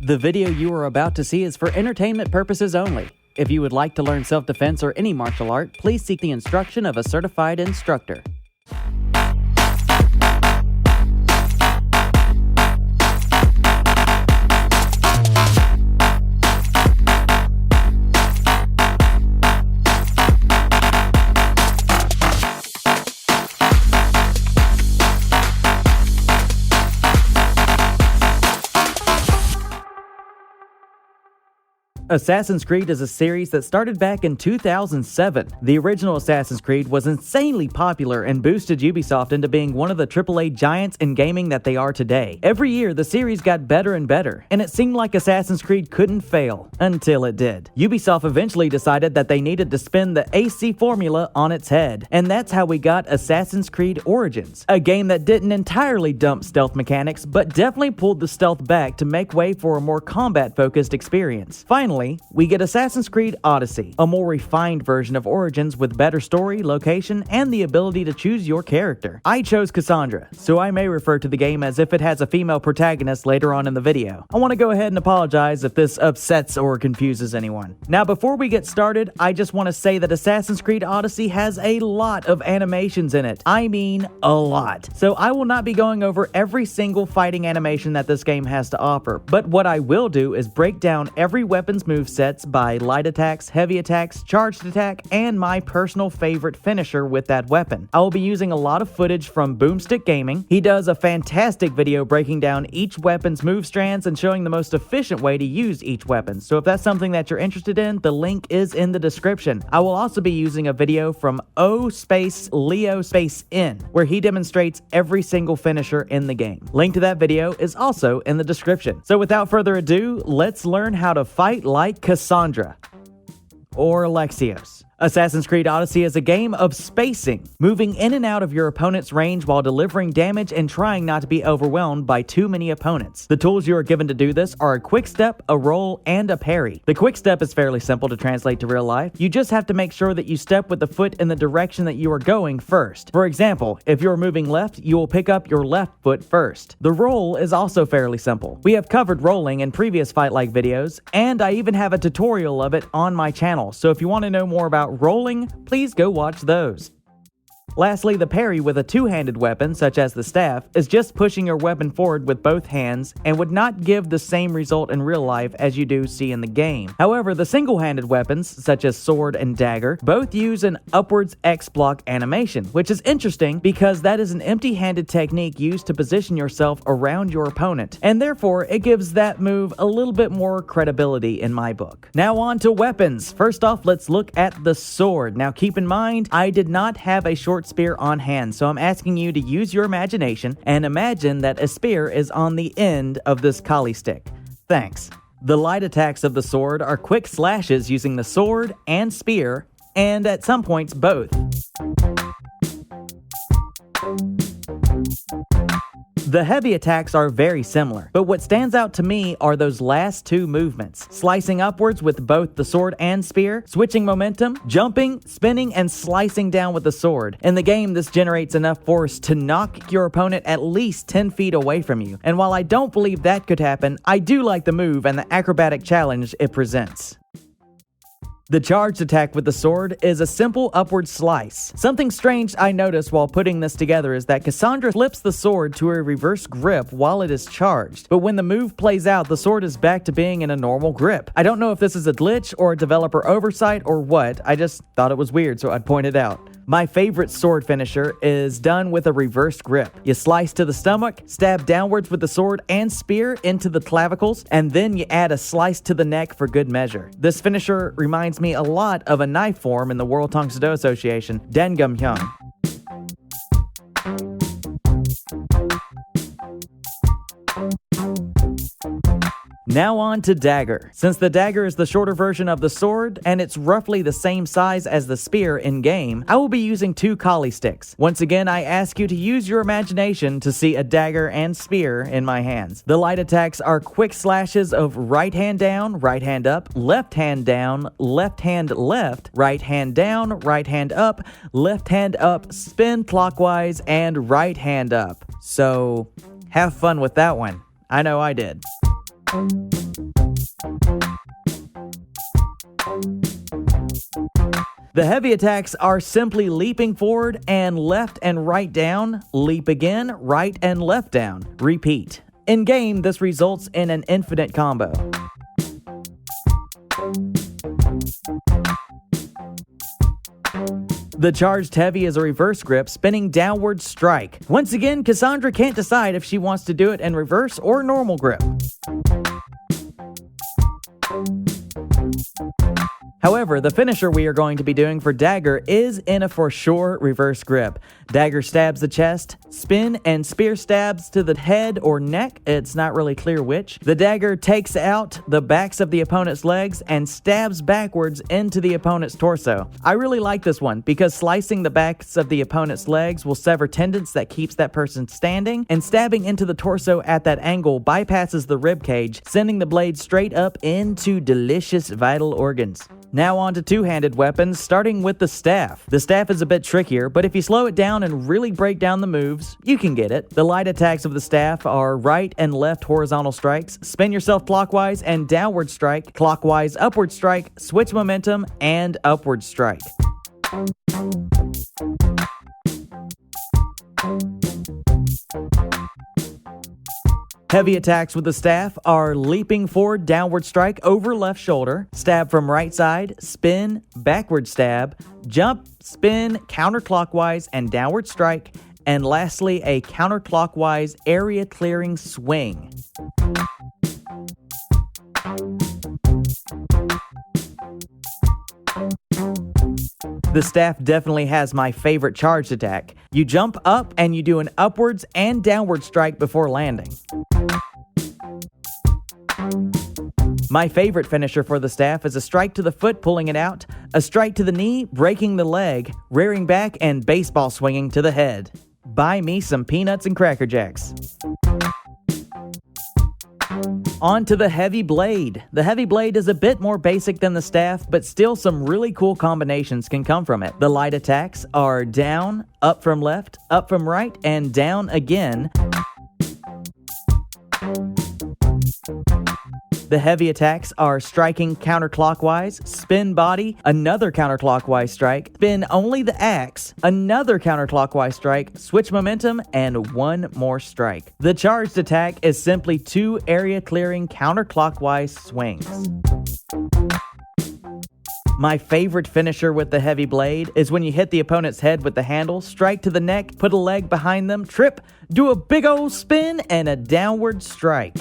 The video you are about to see is for entertainment purposes only. If you would like to learn self-defense or any martial art, please seek the instruction of a certified instructor. Assassin's Creed is a series that started back in 2007. The original Assassin's Creed was insanely popular and boosted Ubisoft into being one of the AAA giants in gaming that they are today. Every year, the series got better and better, and it seemed like Assassin's Creed couldn't fail, until it did. Ubisoft eventually decided that they needed to spin the AC formula on its head, and that's how we got Assassin's Creed Origins, a game that didn't entirely dump stealth mechanics, but definitely pulled the stealth back to make way for a more combat-focused experience. Finally, we get Assassin's Creed Odyssey, a more refined version of Origins with better story, location, and the ability to choose your character. I chose Kassandra, so I may refer to the game as if it has a female protagonist later on in the video. I want to go ahead and apologize if this upsets or confuses anyone. Now, before we get started, I just want to say that Assassin's Creed Odyssey has a lot of animations in it. I mean, a lot. So I will not be going over every single fighting animation that this game has to offer, but what I will do is break down every weapon's movesets by light attacks, heavy attacks, charged attack, and my personal favorite finisher with that weapon. I will be using a lot of footage from Boomstick Gaming. He does a fantastic video breaking down each weapon's move strands and showing the most efficient way to use each weapon. So if that's something that you're interested in, the link is in the description. I will also be using a video from O-Leo-N, where he demonstrates every single finisher in the game. Link to that video is also in the description. So without further ado, let's learn how to fight like Kassandra or Alexios. Assassin's Creed Odyssey is a game of spacing, moving in and out of your opponent's range while delivering damage and trying not to be overwhelmed by too many opponents. The tools you are given to do this are a quick step, a roll, and a parry. The quick step is fairly simple to translate to real life. You just have to make sure that you step with the foot in the direction that you are going first. For example, if you're moving left, you will pick up your left foot first. The roll is also fairly simple. We have covered rolling in previous fight-like videos, and I even have a tutorial of it on my channel, so if you want to know more about rolling, please go watch those. Lastly, the parry with a two-handed weapon, such as the staff, is just pushing your weapon forward with both hands and would not give the same result in real life as you do see in the game. However, the single-handed weapons, such as sword and dagger, both use an upwards X-block animation, which is interesting because that is an empty-handed technique used to position yourself around your opponent, and therefore it gives that move a little bit more credibility in my book. Now on to weapons. First off, let's look at the sword. Now keep in mind, I did not have a short spear on hand, so I'm asking you to use your imagination and imagine that a spear is on the end of this collie stick. Thanks. The light attacks of the sword are quick slashes using the sword and spear, and at some points both. The heavy attacks are very similar, but what stands out to me are those last two movements: slicing upwards with both the sword and spear, switching momentum, jumping, spinning, and slicing down with the sword. In the game, this generates enough force to knock your opponent at least 10 feet away from you, and while I don't believe that could happen, I do like the move and the acrobatic challenge it presents. The charged attack with the sword is a simple upward slice. Something strange I noticed while putting this together is that Kassandra flips the sword to a reverse grip while it is charged, but when the move plays out, the sword is back to being in a normal grip. I don't know if this is a glitch or a developer oversight or what, I just thought it was weird, so I'd point it out. My favorite sword finisher is done with a reverse grip. You slice to the stomach, stab downwards with the sword and spear into the clavicles, and then you add a slice to the neck for good measure. This finisher reminds me a lot of a knife form in the World Tang Soo Do Association, Dengum Hyung. Now on to Dagger. Since the dagger is the shorter version of the sword, and it's roughly the same size as the spear in-game, I will be using two collie sticks. Once again, I ask you to use your imagination to see a dagger and spear in my hands. The light attacks are quick slashes of right hand down, right hand up, left hand down, left hand left, right hand down, right hand up, spin clockwise, and right hand up. So, have fun with that one. I know I did. The heavy attacks are simply leaping forward and left and right down, leap again, right and left down, repeat. In game, this results in an infinite combo. The charged heavy is a reverse grip, spinning downward strike. Once again, Kassandra can't decide if she wants to do it in reverse or normal grip. However, the finisher we are going to be doing for Dagger is in a for sure reverse grip. Dagger stabs the chest, spin, and spear stabs to the head or neck. It's not really clear which. The dagger takes out the backs of the opponent's legs and stabs backwards into the opponent's torso. I really like this one because slicing the backs of the opponent's legs will sever tendons that keeps that person standing, and stabbing into the torso at that angle bypasses the rib cage, sending the blade straight up into delicious vital organs. Now on to two-handed weapons, starting with the staff. The staff is a bit trickier, but if you slow it down and really break down the moves, you can get it. The light attacks of the staff are right and left horizontal strikes, spin yourself clockwise and downward strike, clockwise upward strike, switch momentum, and upward strike. Heavy attacks with the staff are leaping forward, downward strike over left shoulder, stab from right side, spin, backward stab, jump, spin, counterclockwise, and downward strike, and lastly, a counterclockwise area clearing swing. The staff definitely has my favorite charged attack. You jump up and you do an upwards and downward strike before landing. My favorite finisher for the staff is a strike to the foot, pulling it out, a strike to the knee, breaking the leg, rearing back, and baseball swinging to the head. Buy me some peanuts and Cracker Jacks. On to the heavy blade. The heavy blade is a bit more basic than the staff, but still some really cool combinations can come from it. The light attacks are down, up from left, up from right, and down again. The heavy attacks are striking counterclockwise, spin body, another counterclockwise strike, spin only the axe, another counterclockwise strike, switch momentum, and one more strike. The charged attack is simply two area clearing counterclockwise swings. My favorite finisher with the heavy blade is when you hit the opponent's head with the handle, strike to the neck, put a leg behind them, trip, do a big old spin, and a downward strike.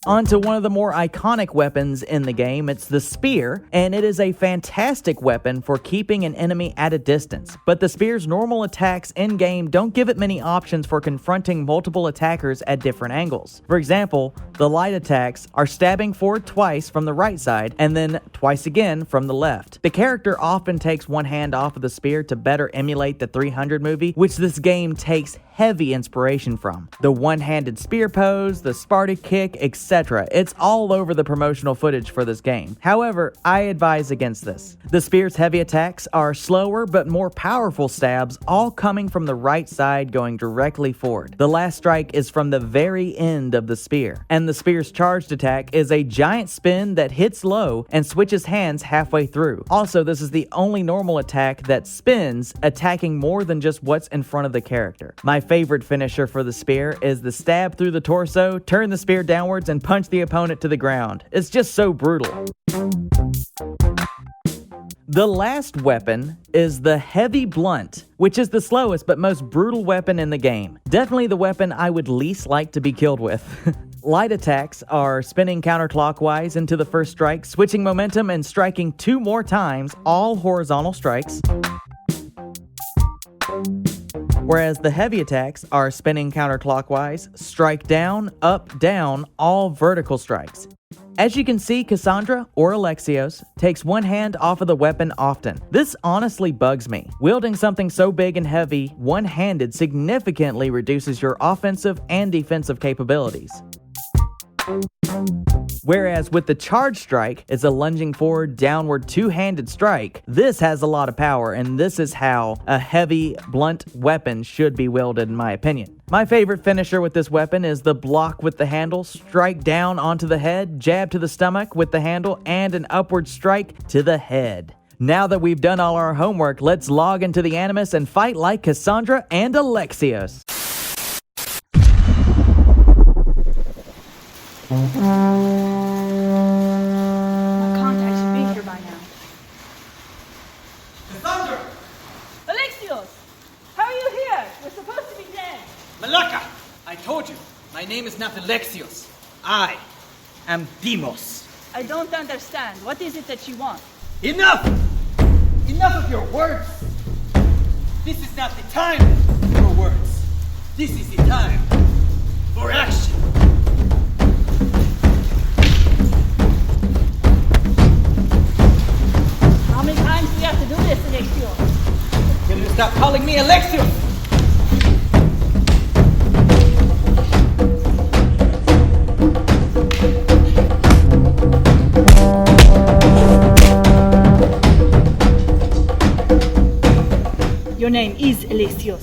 On to one of the more iconic weapons in the game. It's the spear, and it is a fantastic weapon for keeping an enemy at a distance. But the spear's normal attacks in-game don't give it many options for confronting multiple attackers at different angles. For example, the light attacks are stabbing forward twice from the right side, and then twice again from the left. The character often takes one hand off of the spear to better emulate the 300 movie, which this game takes heavy inspiration from. The one-handed spear pose, the Sparta kick, etc. It's all over the promotional footage for this game. However, I advise against this. The spear's heavy attacks are slower but more powerful stabs, all coming from the right side going directly forward. The last strike is from the very end of the spear, and the spear's charged attack is a giant spin that hits low and switches hands halfway through. Also, this is the only normal attack that spins, attacking more than just what's in front of the character. My favorite finisher for the spear is the stab through the torso, turn the spear downwards, and punch the opponent to the ground. It's just so brutal. The last weapon is the heavy blunt, which is the slowest but most brutal weapon in the game. Definitely the weapon I would least like to be killed with. Light attacks are spinning counterclockwise into the first strike, switching momentum, and striking two more times, all horizontal strikes. Whereas the heavy attacks are spinning counterclockwise, strike down, up, down, all vertical strikes. As you can see, Kassandra, or Alexios, takes one hand off of the weapon often. This honestly bugs me. Wielding something so big and heavy, one-handed significantly reduces your offensive and defensive capabilities. Whereas with the charge strike, it's a lunging forward, downward, two-handed strike. This has a lot of power, and this is how a heavy, blunt weapon should be wielded, in my opinion. My favorite finisher with this weapon is the block with the handle, strike down onto the head, jab to the stomach with the handle, and an upward strike to the head. Now that we've done all our homework, let's log into the Animus and fight like Kassandra and Alexios. My contact should be here by now. Kassandra! Alexios! How are you here? We're supposed to be dead. Malaka! I told you, my name is not Alexios. I am Demos. I don't understand. What is it that you want? Enough! Enough of your words! This is not the time for words. This is the time for action. How many times do we have to do this, Alexios? Will you stop calling me Alexios? Your name is Alexios.